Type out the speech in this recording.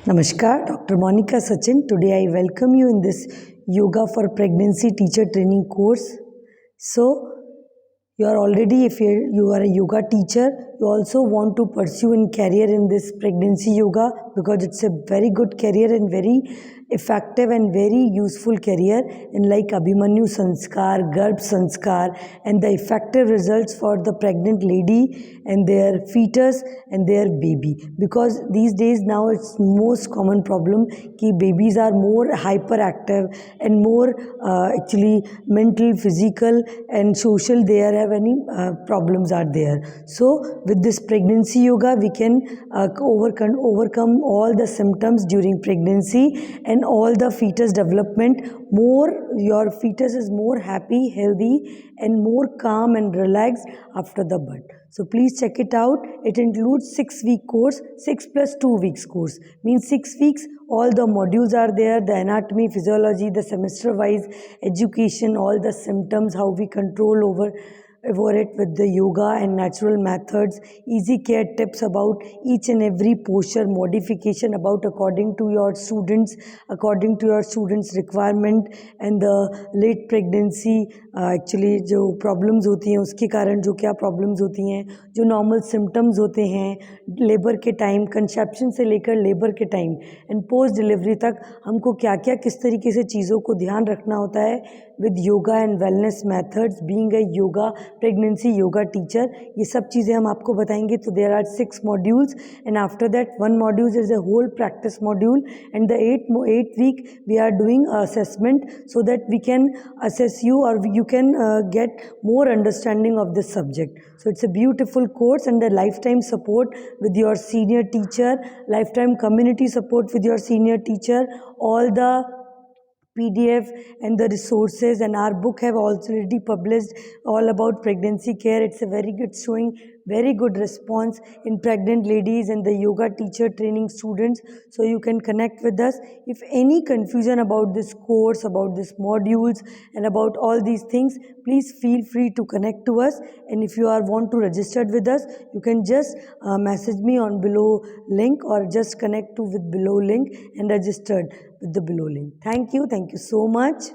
Namaskar, Dr. Monica Sachin. Today I welcome you in this Yoga for Pregnancy teacher training course. So, you are already, if you are a yoga teacher, you also want to pursue in career in this pregnancy yoga because it's a very good career and very effective and very useful career in like Abhimanyu Sanskar, Garbh Sanskar, and the effective results for the pregnant lady and their fetus and their baby. Because these days now it's most common problem कि babies are more hyperactive and more actually mental, physical and social they have any problems are there. So with this pregnancy yoga we can overcome all the symptoms during pregnancy and all the fetus development. More your fetus is more happy, healthy and more calm and relaxed after the birth. So please check it out. It includes 6-week course, 6 plus 2 weeks course. Means 6 weeks, all the modules are there, the anatomy, physiology, the semester wise education, all the symptoms, how we control over it with the yoga and natural methods, easy care tips about each and every posture modification about according to your students requirement and the late pregnancy actually जो problems होती हैं उसके कारण जो क्या problems होती हैं, जो नॉर्मल सिम्टम्स होते हैं लेबर के टाइम, कंसेप्शन से लेकर लेबर के टाइम एंड पोस्ट डिलीवरी तक हमको क्या क्या किस तरीके से चीज़ों को ध्यान रखना होता है with yoga and wellness methods being a yoga pregnancy yoga teacher, ये सब चीज़ें हम आपको बताएंगे. तो there are 6 modules and after that 1 module is a whole practice module and the 8 week we are doing assessment so that we can assess you or you can get more understanding of this subject. So it's a beautiful course and a lifetime support with your senior teacher, lifetime community support with your senior teacher, all the PDF and the resources, and our book have already published all about pregnancy care. It's a very good showing, very good response in pregnant ladies and the yoga teacher training students. So you can connect with us. If any confusion about this course, about these modules and about all these things, please feel free to connect to us. And if you are want to register with us, you can just message me on below link or just connect to with below link and registered with the below link. Thank you so much.